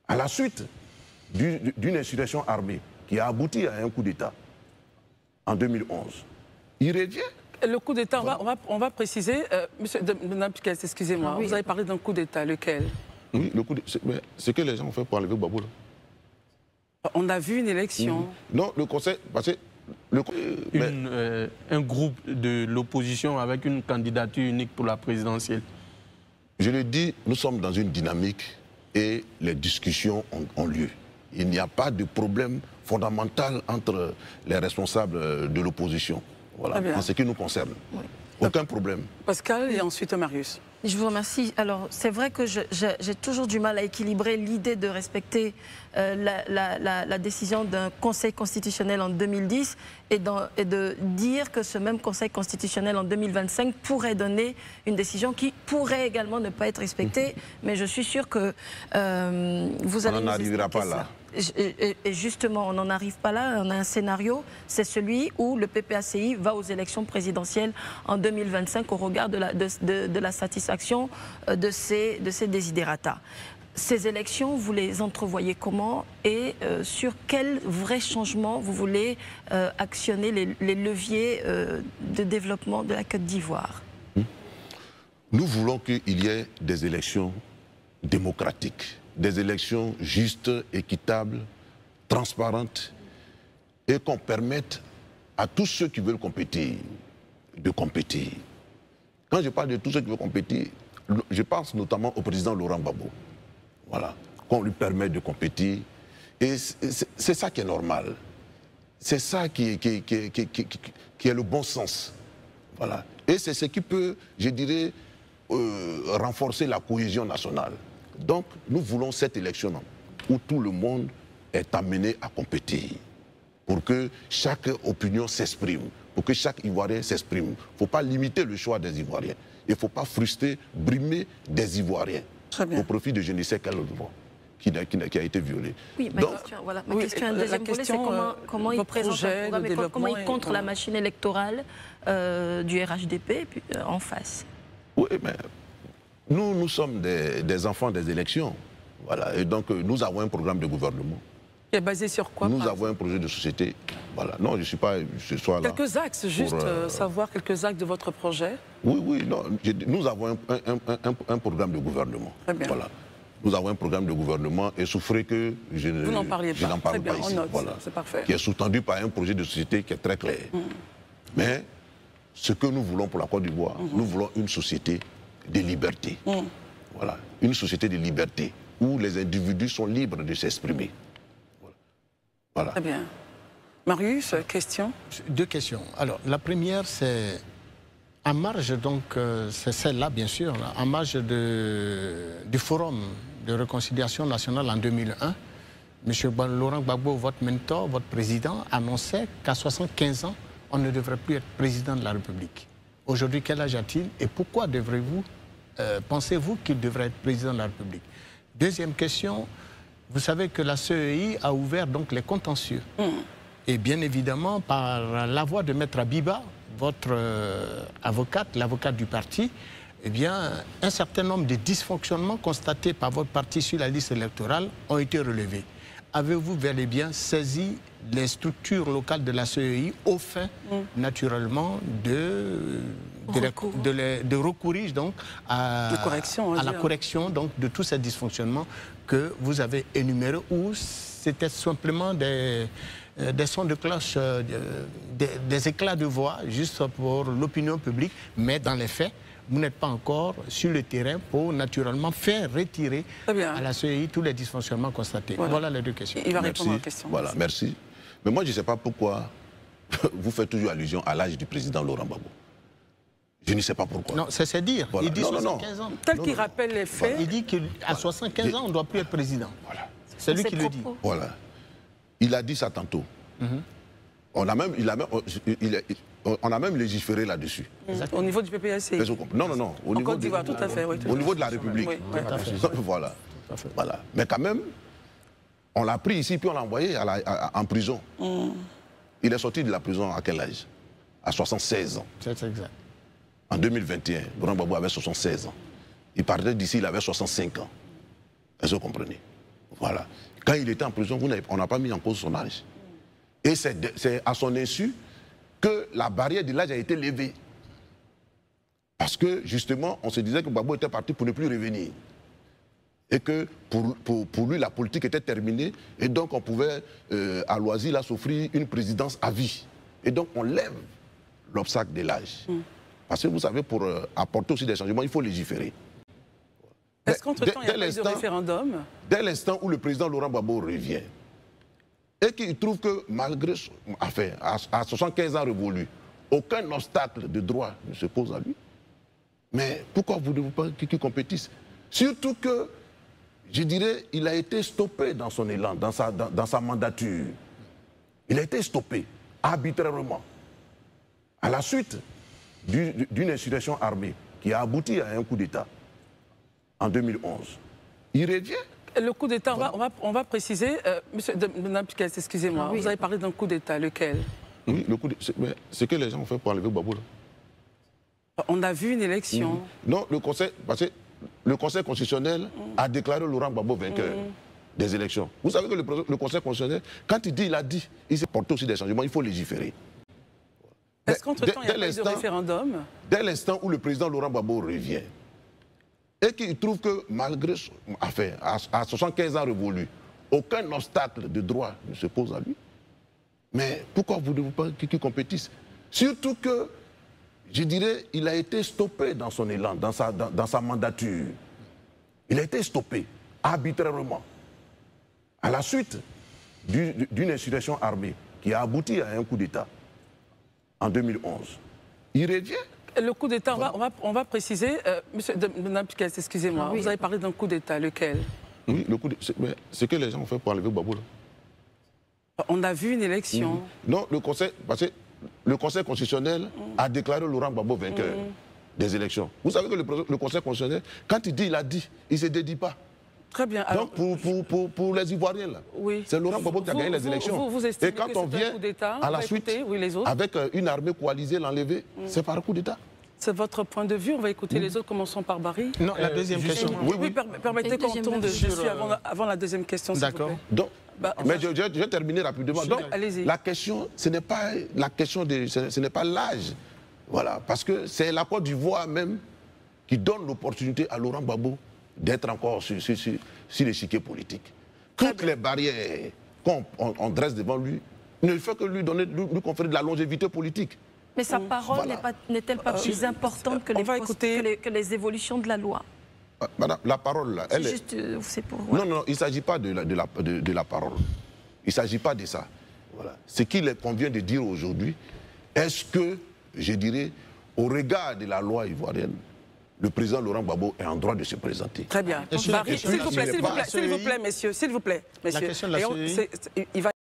à la suite d'une insurrection armée qui a abouti à un coup d'État en 2011. Il revient. Le coup d'État, on va préciser. Monsieur Nampikes, excusez-moi, vous avez parlé d'un coup d'État, lequel? Oui, le coup d'État, ce que les gens ont fait pour enlever Gbagbo. On a vu une élection. Non, le conseil, parce que un groupe de l'opposition avec une candidature unique pour la présidentielle. Je le dis, nous sommes dans une dynamique et les discussions ont lieu. Il n'y a pas de problème fondamental entre les responsables de l'opposition. Voilà, en ce qui nous concerne. Oui. Aucun problème. Pascal et ensuite Marius. Je vous remercie. Alors, c'est vrai que j'ai toujours du mal à équilibrer l'idée de respecter la décision d'un Conseil constitutionnel en 2010 et de dire que ce même Conseil constitutionnel en 2025 pourrait donner une décision qui pourrait également ne pas être respectée. Mais je suis sûre que vous allez... On n'en arrivera pas là. Et justement, on n'en arrive pas là. On a un scénario, c'est celui où le PPACI va aux élections présidentielles en 2025 au regard de la satisfaction de ses desiderata. Ces élections, vous les entrevoyez comment et sur quels vrais changements vous voulez actionner les leviers de développement de la Côte d'Ivoire? Nous voulons qu'il y ait des élections démocratiques, des élections justes, équitables, transparentes et qu'on permette à tous ceux qui veulent compétir de compétir. Quand je parle de tous ceux qui veulent compétir, je pense notamment au président Laurent Gbagbo. Voilà, qu'on lui permet de compétir. Et c'est ça qui est normal. C'est ça qui est le bon sens. Voilà. Et c'est ce qui peut, je dirais, renforcer la cohésion nationale. Donc, nous voulons cette élection où tout le monde est amené à compétir, pour que chaque opinion s'exprime, pour que chaque Ivoirien s'exprime. Il ne faut pas limiter le choix des Ivoiriens. Il ne faut pas frustrer, brimer des Ivoiriens au profit de je ne sais quel droit qui a été violé. Oui, ma question, un deuxième volet, c'est comment il présente un programme et comment il contre la machine électorale du RHDP en face. Oui, mais nous sommes des enfants des élections. Voilà. Et donc, nous avons un programme de gouvernement. Qui est basé sur quoi? Nous avons un projet de société. Voilà. Non, je ne suis pas ce soir là. Quelques axes, juste savoir quelques axes de votre projet. Oui, non. Nous avons un programme de gouvernement. Très bien. Voilà. Nous avons un programme de gouvernement et souffrez que je n'en parle pas ici. Voilà. C'est parfait. Qui est sous-tendu par un projet de société qui est très clair. Mais ce que nous voulons pour la Côte d'Ivoire, nous voulons une société de liberté. Voilà. Une société de liberté où les individus sont libres de s'exprimer. Voilà. Très bien. Marius, question? Deux questions. Alors, la première, c'est en marge, donc, c'est celle-là, bien sûr, en marge du Forum de réconciliation nationale en 2001, M. Laurent Gbagbo, votre mentor, votre président, annonçait qu'à 75 ans, on ne devrait plus être président de la République. Aujourd'hui, quel âge a-t-il et pourquoi pensez-vous qu'il devrait être président de la République? Deuxième question, vous savez que la CEI a ouvert donc les contentieux. Et bien évidemment, par la voix de Maître Abiba, votre avocate, l'avocate du parti, eh bien, un certain nombre de dysfonctionnements constatés par votre parti sur la liste électorale ont été relevés. Avez-vous bel et bien saisi les structures locales de la CEI au fin, naturellement, de recourir donc à la correction donc, de tous ces dysfonctionnements que vous avez énumérés, ou c'était simplement des sons de cloche, des éclats de voix, juste pour l'opinion publique, mais dans les faits, vous n'êtes pas encore sur le terrain pour naturellement faire retirer à la CEI tous les dysfonctionnements constatés. Voilà les deux questions. Il va répondre à la question. Voilà, merci. Mais moi, je ne sais pas pourquoi vous faites toujours allusion à l'âge du président Laurent Gbagbo. Je ne sais pas pourquoi. Non, c'est dire. Voilà. Il dit 75 ans. Tel qu'il rappelle les faits. Voilà. Il dit qu'à 75 ans, on ne doit plus être président. Voilà. C'est lui qui le dit. Voilà. Il a dit ça tantôt. On a même légiféré là-dessus. Au niveau du PPACI. Non. Au niveau tout à fait. Oui, au niveau de la République. Oui, voilà. Voilà. Mais quand même, on l'a pris ici, puis on l'a envoyé en prison. Il est sorti de la prison à quel âge? À 76 ans. C'est exact. En 2021, Laurent Gbagbo avait 76 ans. Il partait d'ici, il avait 65 ans. Est-ce que vous comprenez? Voilà. Quand il était en prison, on n'a pas mis en cause son âge. Et c'est à son insu que la barrière de l'âge a été levée. Parce que, justement, on se disait que Gbagbo était parti pour ne plus revenir. Et que pour lui, la politique était terminée. Et donc, on pouvait, à loisir, là, s'offrir une présidence à vie. Et donc, on lève l'obstacle de l'âge. Parce que, vous savez, pour apporter aussi des changements, il faut légiférer. Est-ce qu'entre-temps, il y a pas eu de référendum? Dès l'instant où le président Laurent Gbagbo revient, et qu'il trouve que, malgré, enfin, à 75 ans révolus, aucun obstacle de droit ne se pose à lui, mais pourquoi voulez-vous pas qu'il compétisse? Surtout que, je dirais, il a été stoppé dans son élan, dans sa mandature. Il a été stoppé, arbitrairement, à la suite d'une insurrection armée qui a abouti à un coup d'État en 2011. Il revient. Le coup d'État, on va préciser. Monsieur Nampikes, excusez-moi, vous avez parlé d'un coup d'État, lequel? Oui, le coup d'État. C'est que les gens ont fait pour enlever Gbagbo, là. On a vu une élection. Non, parce que le Conseil constitutionnel a déclaré Laurent Gbagbo vainqueur des élections. Vous savez que le Conseil constitutionnel, quand il a dit, il s'est porté aussi des changements, il faut légiférer. Est-ce qu'entre-temps, il y a pas eu de référendum? Dès l'instant où le président Laurent Gbagbo revient, et qu'il trouve que, malgré, enfin, à 75 ans révolus, aucun obstacle de droit ne se pose à lui, mais pourquoi voulez-vous pas qu'il compétisse? Surtout que, je dirais, il a été stoppé dans son élan, dans sa mandature. Il a été stoppé, arbitrairement, à la suite d'une insurrection armée qui a abouti à un coup d'État en 2011. Il revient. Le coup d'État, on va préciser. Monsieur Nampikes, excusez-moi, vous avez parlé d'un coup d'État, lequel? Oui, le coup d'État. C'est que les gens ont fait pour enlever Gbagbo, là. On a vu une élection. Non, parce que le Conseil constitutionnel a déclaré Laurent Gbagbo vainqueur des élections. Vous savez que le Conseil constitutionnel, quand il a dit, il ne se dédie pas. Très bien. Alors, donc, pour les Ivoiriens, là, c'est Laurent Gbagbo qui a gagné les élections. Vous estimez et quand que on vient, un coup d'État, à la suite, avec une armée coalisée, l'enlever, c'est par coup d'État. C'est votre point de vue. On va écouter les autres. Commençons par Barry. Non, la deuxième question. Oui, permettez qu'on tourne dessus avant la deuxième question. D'accord. Mais je vais terminer rapidement. Donc, la question, ce n'est pas la question ce n'est pas l'âge. Voilà, parce que c'est la Côte d'Ivoire même qui donne l'opportunité à Laurent Gbagbo d'être encore sur l'échiquier politique. Toutes les barrières qu'on dresse devant lui ne fait que lui conférer de la longévité politique. Mais sa parole n'est-elle pas plus importante que les évolutions de la loi? Madame, la parole, là, elle juste, c'est pour... Non, il ne s'agit pas de la parole. Il ne s'agit pas de ça. Voilà. Ce qu'il convient de dire aujourd'hui, est-ce que, je dirais, au regard de la loi ivoirienne, le président Laurent Gbagbo est en droit de se présenter? Très bien. S'il vous plaît, messieurs. S'il vous plaît, messieurs. La question de la CEI.